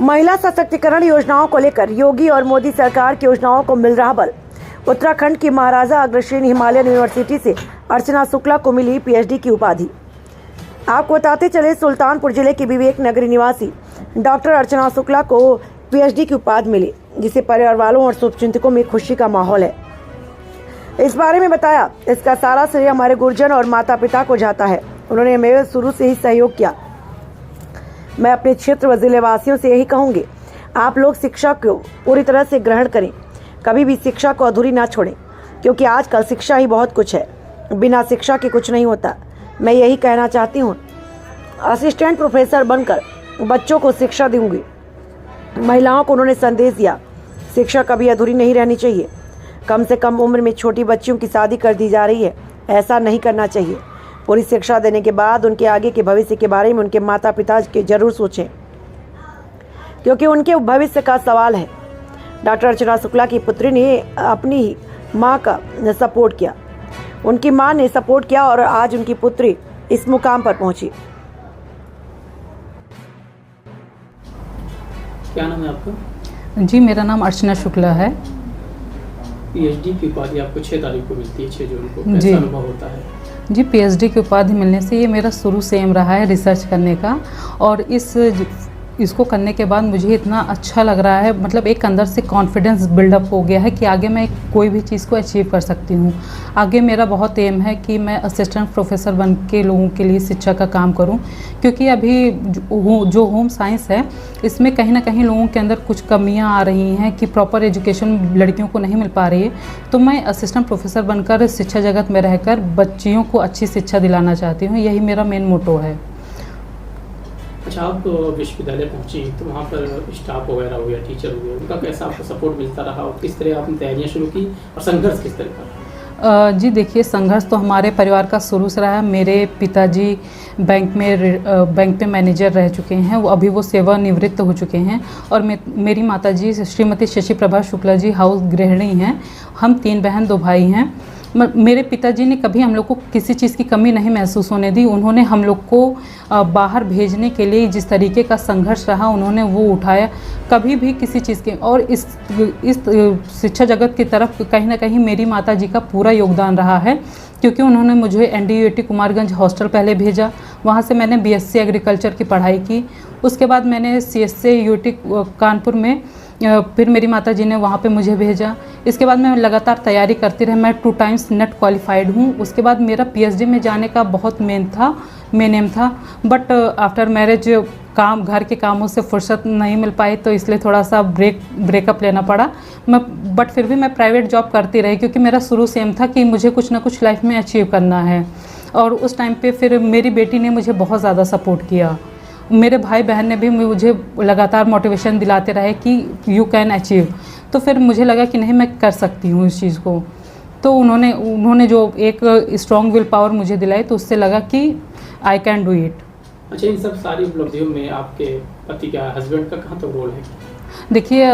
महिला सशक्तिकरण योजनाओं को लेकर योगी और मोदी सरकार की योजनाओं को मिल रहा बल। उत्तराखंड की महाराजा अग्रसेन हिमालयन यूनिवर्सिटी से अर्चना शुक्ला को मिली पीएचडी की उपाधि। आपको बताते चले, सुल्तानपुर जिले की विवेक नगरी निवासी डॉक्टर अर्चना शुक्ला को पीएचडी की उपाधि मिली, जिसे परिवार वालों और शुभचिंतकों में खुशी का माहौल है। इस बारे में बताया, इसका सारा श्रेय हमारे गुरुजन और माता पिता को जाता है। उन्होंने मेरे शुरू से ही सहयोग किया। मैं अपने क्षेत्र व जिले वासियों से यही कहूँगी, आप लोग शिक्षा को पूरी तरह से ग्रहण करें, कभी भी शिक्षा को अधूरी ना छोड़ें, क्योंकि आजकल शिक्षा ही बहुत कुछ है, बिना शिक्षा के कुछ नहीं होता। मैं यही कहना चाहती हूँ, असिस्टेंट प्रोफेसर बनकर बच्चों को शिक्षा दूंगी। महिलाओं को उन्होंने संदेश दिया, शिक्षा कभी अधूरी नहीं रहनी चाहिए। कम से कम उम्र में छोटी बच्चियों की शादी कर दी जा रही है, ऐसा नहीं करना चाहिए। पूरी शिक्षा देने के बाद उनके आगे के भविष्य के बारे में उनके माता पिता के जरूर सोचें, क्योंकि उनके भविष्य का सवाल है। डॉक्टर अर्चना शुक्ला की पुत्री ने अपनी ही माँ का सपोर्ट किया, उनकी माँ ने सपोर्ट किया और आज उनकी पुत्री इस मुकाम पर पहुंची। क्या नाम है आपका? जी, मेरा नाम अर्चना शुक्ला है। पीएचडी की उपाधि आपको 6 तारीख को मिलती है, 6 जून को। कैसा अनुभव होता है? जी, पीएचडी की उपाधि मिलने से ये मेरा शुरू से एम रहा है रिसर्च करने का, और इसको करने के बाद मुझे इतना अच्छा लग रहा है, मतलब एक अंदर से कॉन्फिडेंस बिल्डअप हो गया है कि आगे मैं कोई भी चीज़ को अचीव कर सकती हूँ। आगे मेरा बहुत एम है कि मैं असिस्टेंट प्रोफेसर बन के लोगों के लिए शिक्षा का काम करूँ, क्योंकि अभी जो होम साइंस है इसमें कहीं ना कहीं लोगों के अंदर कुछ कमियाँ आ रही हैं कि प्रॉपर एजुकेशन लड़कियों को नहीं मिल पा रही है। तो मैं असिस्टेंट प्रोफेसर बनकर शिक्षा जगत में रहकर बच्चियों को अच्छी शिक्षा दिलाना चाहती हूँ, यही मेरा मेन मोटो है। अच्छा, आप विश्वविद्यालय पहुंची तो वहाँ पर स्टाफ वगैरह हो गया, टीचर हो गया, उनका कैसा आपको सपोर्ट मिलता रहा और किस तरह आपने तैयारियाँ शुरू की और संघर्ष किस तरह का? जी देखिए, संघर्ष तो हमारे परिवार का शुरू से रहा है। मेरे पिताजी बैंक में मैनेजर रह चुके हैं, अभी वो सेवानिवृत्त हो चुके हैं, और मेरी माताजी श्रीमती शशि प्रभा शुक्ला जी हाउस गृहिणी हैं। हम 3 बहन 2 भाई हैं। मेरे पिताजी ने कभी हम लोग को किसी चीज़ की कमी नहीं महसूस होने दी। उन्होंने हम लोग को बाहर भेजने के लिए जिस तरीके का संघर्ष रहा, उन्होंने वो उठाया, कभी भी किसी चीज़ के। और इस शिक्षा जगत की तरफ कहीं ना कहीं मेरी माताजी का पूरा योगदान रहा है, क्योंकि उन्होंने मुझे एनडीयूटी कुमारगंज हॉस्टल पहले भेजा, वहाँ से मैंने बीएससी एग्रीकल्चर की पढ़ाई की। उसके बाद मैंने सीएससी यूटी कानपुर में, फिर मेरी माताजी ने वहाँ पे मुझे भेजा। इसके बाद मैं लगातार तैयारी करती रही। मैं 2 टाइम्स नेट क्वालिफाइड हूँ। उसके बाद मेरा पीएचडी में जाने का बहुत मेन एम था, बट आफ्टर मैरिज घर के कामों से फुर्सत नहीं मिल पाई, तो इसलिए थोड़ा सा ब्रेकअप लेना पड़ा। बट फिर भी मैं प्राइवेट जॉब करती रही, क्योंकि मेरा शुरू से एम था कि मुझे कुछ ना कुछ लाइफ में अचीव करना है। और उस टाइम पे फिर मेरी बेटी ने मुझे बहुत ज़्यादा सपोर्ट किया। मेरे भाई बहन ने भी मुझे लगातार मोटिवेशन दिलाते रहे कि यू कैन अचीव। तो फिर मुझे लगा कि नहीं, मैं कर सकती हूँ इस चीज़ को। तो उन्होंने जो एक स्ट्रॉन्ग विल पावर मुझे दिलाई, तो उससे लगा कि आई कैन डू इट। अच्छा, इन सब सारी उपलब्धियों में आपके पति का, हस्बैंड का कहाँ तक रोल है? देखिए,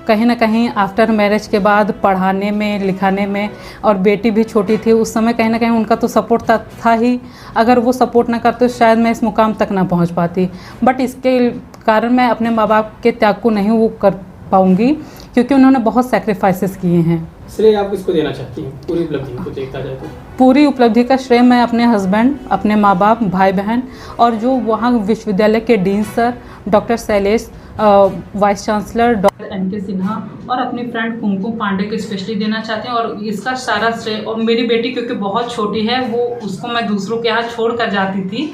कहीं ना कहीं आफ्टर मैरिज के बाद पढ़ाने में, लिखाने में, और बेटी भी छोटी थी उस समय, कहीं ना कहीं उनका तो सपोर्ट था ही। अगर वो सपोर्ट ना करते तो शायद मैं इस मुकाम तक ना पहुंच पाती। बट इसके कारण मैं अपने माँ बाप के त्याग को नहीं वो कर पाऊंगी, क्योंकि उन्होंने बहुत सैक्रिफाइसेस किए हैं। श्रेय आप किसको देना चाहती हैं पूरी उपलब्धि को देखा जाए तो? पूरी उपलब्धि का श्रेय मैं अपने हस्बैंड, अपने माँ बाप, भाई बहन, और जो वहाँ विश्वविद्यालय के dean sir doctor Shailesh, vice chancellor doctor NK Sinha, और अपनी फ्रेंड कुमकुम पांडे को स्पेशली देना चाहते हैं। और इसका सारा श्रेय, और मेरी बेटी क्योंकि बहुत छोटी है, वो उसको मैं दूसरों के यहाँ छोड़ कर जाती थी,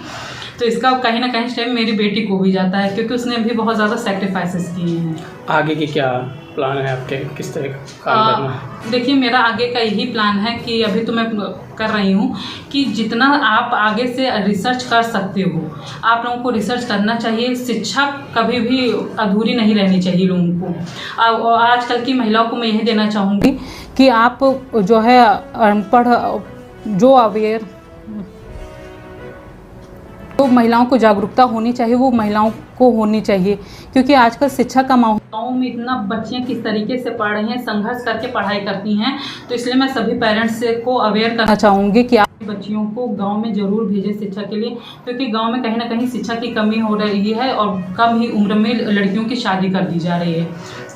तो इसका कहीं ना कहीं श्रेय मेरी बेटी को भी जाता है, क्योंकि उसने भी बहुत ज़्यादा सेक्रीफाइसेस किए हैं। आगे की क्या प्लान है आपके, किस तरह का काम करना है? देखिए, मेरा आगे का यही प्लान है कि अभी तो मैं कर रही हूँ कि जितना आप आगे से रिसर्च कर सकते हो, आप लोगों को रिसर्च करना चाहिए। शिक्षा कभी भी अधूरी नहीं रहनी चाहिए लोगों को। आजकल की महिलाओं को मैं यही देना चाहूँगी कि आप जो है अनपढ़, जो अवेयर, तो महिलाओं को जागरूकता होनी चाहिए, वो महिलाओं को होनी चाहिए, क्योंकि आजकल शिक्षा का माहौल, गाँव में इतना बच्चियाँ किस तरीके से पढ़ रही हैं, संघर्ष करके पढ़ाई करती हैं। तो इसलिए मैं सभी पेरेंट्स को अवेयर करना चाहूँगी कि आप बच्चियों को गांव में ज़रूर भेजें शिक्षा के लिए, क्योंकि गांव में कहीं ना कहीं शिक्षा की कमी हो रही है और कम ही उम्र में लड़कियों की शादी कर दी जा रही है।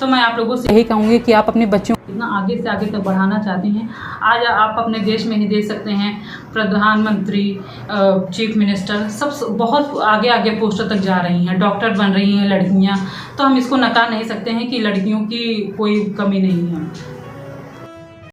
तो मैं आप लोगों से यही कहूँगी कि आप अपने बच्चों को इतना आगे से आगे तक बढ़ाना चाहते हैं। आज आप अपने देश में ही देख सकते हैं प्रधानमंत्री, चीफ मिनिस्टर सब बहुत आगे आगे पोस्टर तक जा रही हैं, डॉक्टर बन रही हैं लड़कियाँ। तो हम इसको नकार नहीं सकते हैं कि लड़कियों की कोई कमी नहीं है।